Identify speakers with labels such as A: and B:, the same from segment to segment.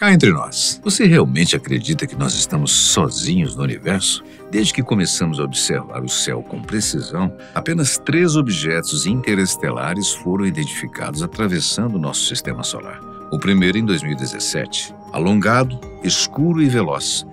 A: Cá entre nós, você realmente acredita que nós estamos sozinhos no universo? Desde que começamos a observar o céu com precisão, apenas 3 objetos interestelares foram identificados atravessando nosso sistema solar. O primeiro em 2017, alongado, escuro e veloz.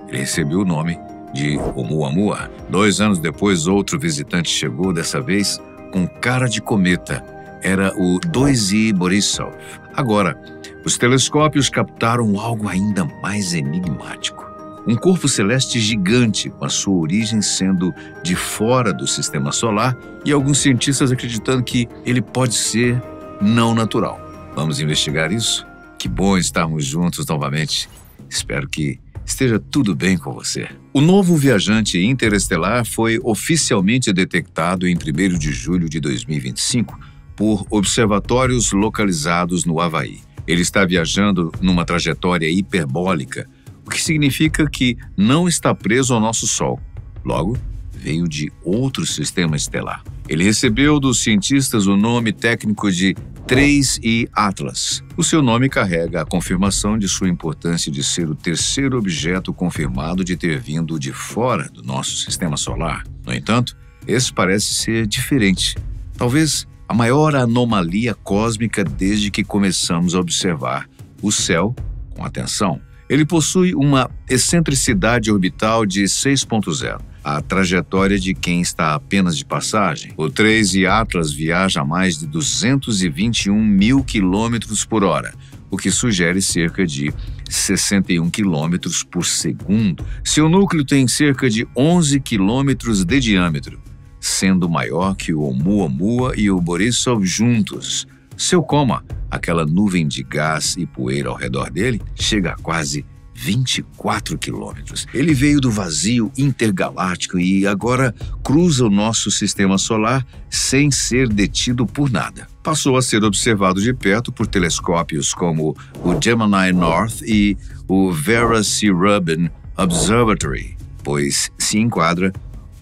A: Ele recebeu o nome de Oumuamua. 2 anos depois, outro visitante chegou, dessa vez com cara de cometa. Era o 2I Borisov. Agora, os telescópios captaram algo ainda mais enigmático. Um corpo celeste gigante, com a sua origem sendo de fora do sistema solar, e alguns cientistas acreditando que ele pode ser não natural. Vamos investigar isso? Que bom estarmos juntos novamente. Espero que esteja tudo bem com você. O novo viajante interestelar foi oficialmente detectado em 1º de julho de 2025 por observatórios localizados no Havaí. Ele está viajando numa trajetória hiperbólica, o que significa que não está preso ao nosso Sol. Logo, veio de outro sistema estelar. Ele recebeu dos cientistas o nome técnico de 3I Atlas. O seu nome carrega a confirmação de sua importância de ser o 3º objeto confirmado de ter vindo de fora do nosso sistema solar. No entanto, esse parece ser diferente. Talvez a maior anomalia cósmica desde que começamos a observar o céu com atenção. Ele possui uma excentricidade orbital de 6.0, a trajetória de quem está apenas de passagem. O 3I Atlas viaja a mais de 221 mil quilômetros por hora, o que sugere cerca de 61 quilômetros por segundo. Seu núcleo tem cerca de 11 quilômetros de diâmetro, sendo maior que o Oumuamua e o Borisov juntos. Seu coma, aquela nuvem de gás e poeira ao redor dele, chega a quase 24 quilômetros. Ele veio do vazio intergaláctico e agora cruza o nosso sistema solar sem ser detido por nada. Passou a ser observado de perto por telescópios como o Gemini North e o Vera C. Rubin Observatory, pois se enquadra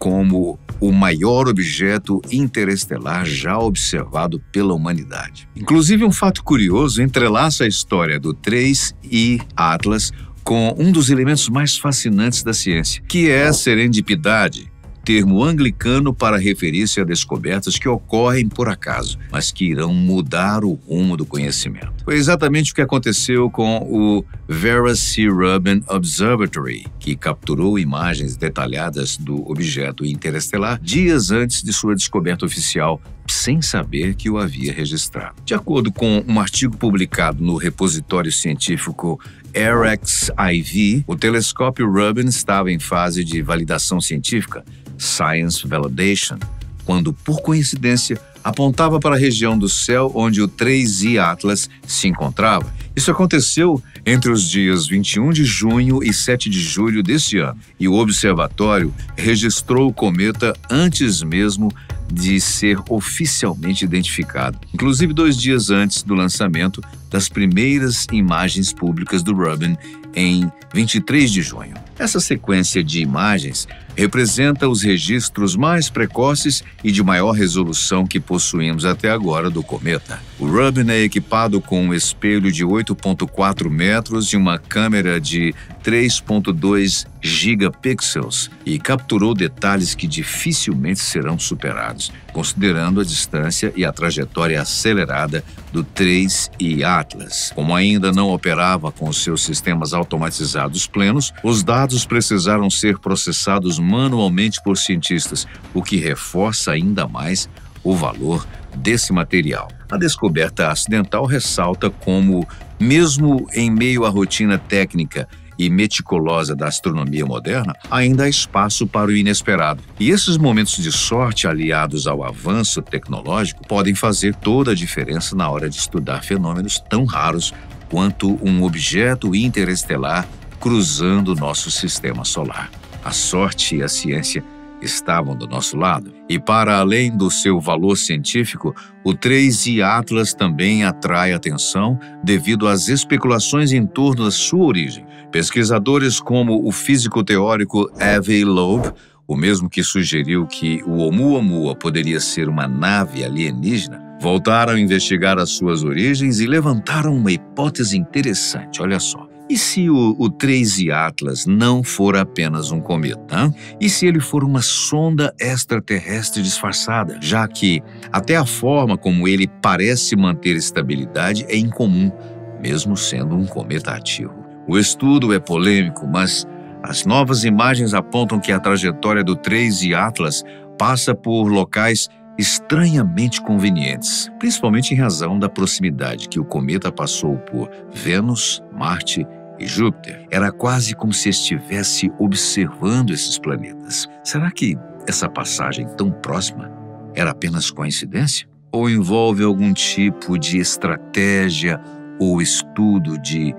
A: como o maior objeto interestelar já observado pela humanidade. Inclusive, um fato curioso entrelaça a história do 3I Atlas com um dos elementos mais fascinantes da ciência, que é a serendipidade, termo anglicano para referir-se a descobertas que ocorrem por acaso, mas que irão mudar o rumo do conhecimento. Foi exatamente o que aconteceu com o Vera C. Rubin Observatory, que capturou imagens detalhadas do objeto interestelar dias antes de sua descoberta oficial, sem saber que o havia registrado. De acordo com um artigo publicado no repositório científico RxIV, o telescópio Rubin estava em fase de validação científica, Science Validation, quando, por coincidência, apontava para a região do céu onde o 3I Atlas se encontrava. Isso aconteceu entre os dias 21 de junho e 7 de julho deste ano, e o observatório registrou o cometa antes mesmo de ser oficialmente identificado, inclusive 2 dias antes do lançamento das primeiras imagens públicas do Rubin em 23 de junho. Essa sequência de imagens representa os registros mais precoces e de maior resolução que possuímos até agora do cometa. O Rubin é equipado com um espelho de 8,4 metros e uma câmera de 3,2 gigapixels e capturou detalhes que dificilmente serão superados, considerando a distância e a trajetória acelerada do 3I Atlas. Como ainda não operava com seus sistemas automatizados plenos, os dados precisaram ser processados manualmente por cientistas, o que reforça ainda mais o valor desse material. A descoberta acidental ressalta como, mesmo em meio à rotina técnica e meticulosa da astronomia moderna, ainda há espaço para o inesperado. E esses momentos de sorte, aliados ao avanço tecnológico, podem fazer toda a diferença na hora de estudar fenômenos tão raros quanto um objeto interestelar cruzando nosso sistema solar. A sorte e a ciência estavam do nosso lado. E para além do seu valor científico, o 3I Atlas também atrai atenção devido às especulações em torno da sua origem. Pesquisadores como o físico teórico Avi Loeb, o mesmo que sugeriu que o Oumuamua poderia ser uma nave alienígena, voltaram a investigar as suas origens e levantaram uma hipótese interessante, olha só. E se o 3I Atlas não for apenas um cometa? Hein? E se ele for uma sonda extraterrestre disfarçada? Já que até a forma como ele parece manter estabilidade é incomum, mesmo sendo um cometa ativo. O estudo é polêmico, mas as novas imagens apontam que a trajetória do 3I Atlas passa por locais estranhamente convenientes, principalmente em razão da proximidade que o cometa passou por Vênus, Marte e Júpiter. Era quase como se estivesse observando esses planetas. Será que essa passagem tão próxima era apenas coincidência? Ou envolve algum tipo de estratégia ou estudo de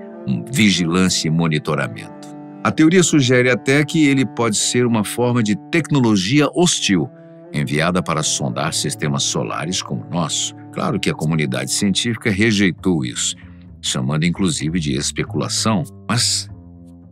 A: vigilância e monitoramento? A teoria sugere até que ele pode ser uma forma de tecnologia hostil, enviada para sondar sistemas solares como o nosso. Claro que a comunidade científica rejeitou isso, chamando inclusive de especulação, mas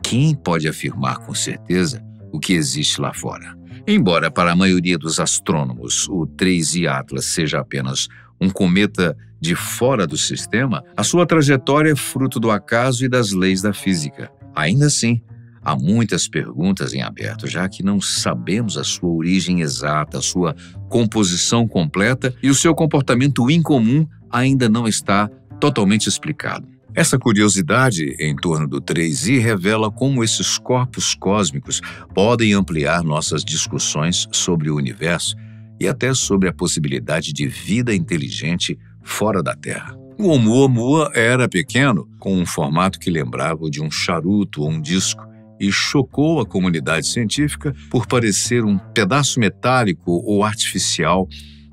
A: quem pode afirmar com certeza o que existe lá fora? Embora para a maioria dos astrônomos o 3I Atlas seja apenas um cometa de fora do sistema, a sua trajetória é fruto do acaso e das leis da física. Ainda assim, há muitas perguntas em aberto, já que não sabemos a sua origem exata, a sua composição completa e o seu comportamento incomum ainda não está totalmente explicado. Essa curiosidade em torno do 3I revela como esses corpos cósmicos podem ampliar nossas discussões sobre o universo e até sobre a possibilidade de vida inteligente fora da Terra. O Oumuamua era pequeno, com um formato que lembrava o de um charuto ou um disco, e chocou a comunidade científica por parecer um pedaço metálico ou artificial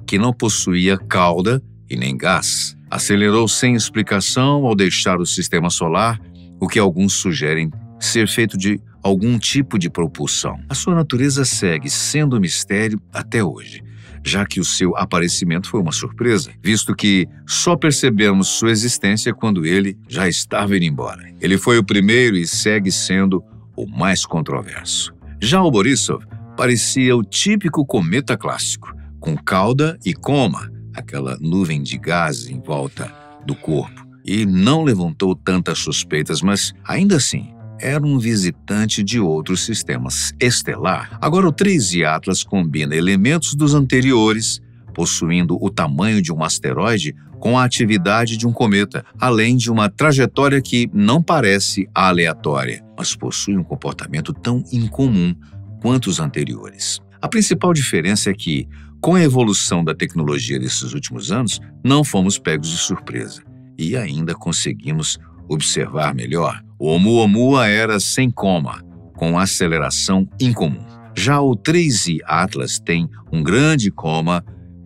A: que não possuía cauda e nem gás. Acelerou sem explicação ao deixar o sistema solar, o que alguns sugerem ser feito de algum tipo de propulsão. A sua natureza segue sendo um mistério até hoje, já que o seu aparecimento foi uma surpresa, visto que só percebemos sua existência quando ele já estava indo embora. Ele foi o primeiro e segue sendo o mais controverso. Já o Borisov parecia o típico cometa clássico, com cauda e coma, aquela nuvem de gás em volta do corpo, e não levantou tantas suspeitas, mas ainda assim era um visitante de outro sistema estelar. Agora o 3I Atlas combina elementos dos anteriores, possuindo o tamanho de um asteroide com a atividade de um cometa, além de uma trajetória que não parece aleatória, mas possui um comportamento tão incomum quanto os anteriores. A principal diferença é que, com a evolução da tecnologia desses últimos anos, não fomos pegos de surpresa e ainda conseguimos observar melhor. O Oumuamua era sem coma, com aceleração incomum. Já o 3I Atlas tem um grande coma,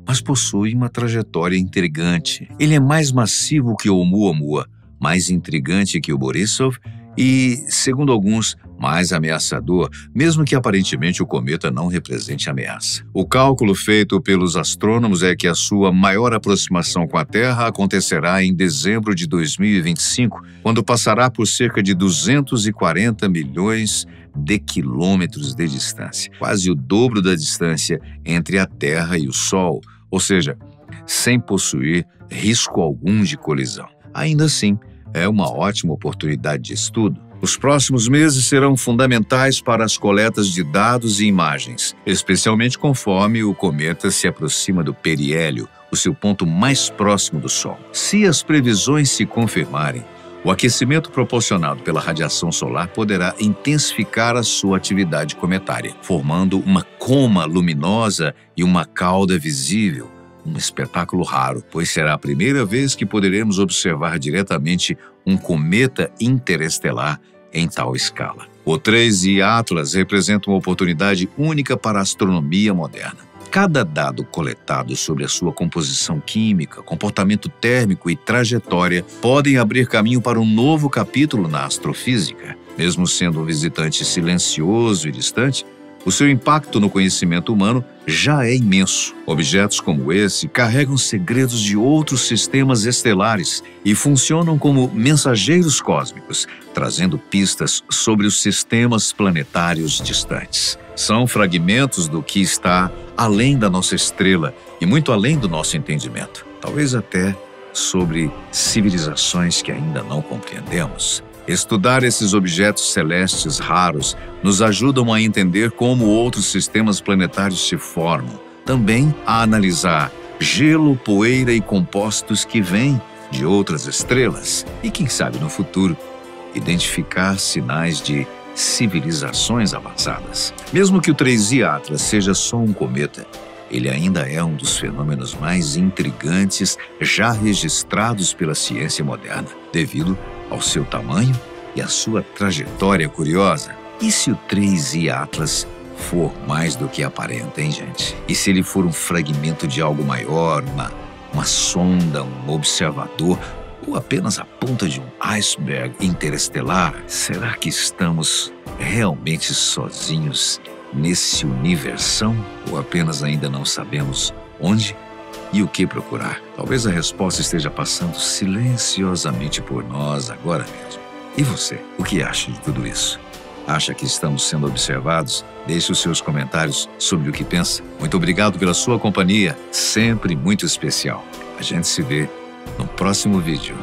A: mas possui uma trajetória intrigante. Ele é mais massivo que o Oumuamua, mais intrigante que o Borisov e, segundo alguns, mais ameaçador, mesmo que aparentemente o cometa não represente ameaça. O cálculo feito pelos astrônomos é que a sua maior aproximação com a Terra acontecerá em dezembro de 2025, quando passará por cerca de 240 milhões de quilômetros de distância, quase o dobro da distância entre a Terra e o Sol, ou seja, sem possuir risco algum de colisão. Ainda assim, é uma ótima oportunidade de estudo. Os próximos meses serão fundamentais para as coletas de dados e imagens, especialmente conforme o cometa se aproxima do periélio, o seu ponto mais próximo do Sol. Se as previsões se confirmarem, o aquecimento proporcionado pela radiação solar poderá intensificar a sua atividade cometária, formando uma coma luminosa e uma cauda visível. Um espetáculo raro, pois será a primeira vez que poderemos observar diretamente um cometa interestelar em tal escala. O 3I Atlas representa uma oportunidade única para a astronomia moderna. Cada dado coletado sobre a sua composição química, comportamento térmico e trajetória podem abrir caminho para um novo capítulo na astrofísica. Mesmo sendo um visitante silencioso e distante, o seu impacto no conhecimento humano já é imenso. Objetos como esse carregam segredos de outros sistemas estelares e funcionam como mensageiros cósmicos, trazendo pistas sobre os sistemas planetários distantes. São fragmentos do que está além da nossa estrela e muito além do nosso entendimento. Talvez até sobre civilizações que ainda não compreendemos. Estudar esses objetos celestes raros nos ajudam a entender como outros sistemas planetários se formam. Também a analisar gelo, poeira e compostos que vêm de outras estrelas. E quem sabe no futuro, identificar sinais de civilizações avançadas. Mesmo que o 3I Atlas seja só um cometa, ele ainda é um dos fenômenos mais intrigantes já registrados pela ciência moderna, devido ao seu tamanho e à sua trajetória curiosa. E se o 3I Atlas for mais do que aparenta, hein, gente? E se ele for um fragmento de algo maior, uma sonda, um observador, ou apenas a ponta de um iceberg interestelar? Será que estamos realmente sozinhos nesse universão? Ou apenas ainda não sabemos onde e o que procurar? Talvez a resposta esteja passando silenciosamente por nós agora mesmo. E você, o que acha de tudo isso? Acha que estamos sendo observados? Deixe os seus comentários sobre o que pensa. Muito obrigado pela sua companhia, sempre muito especial. A gente se vê no próximo vídeo.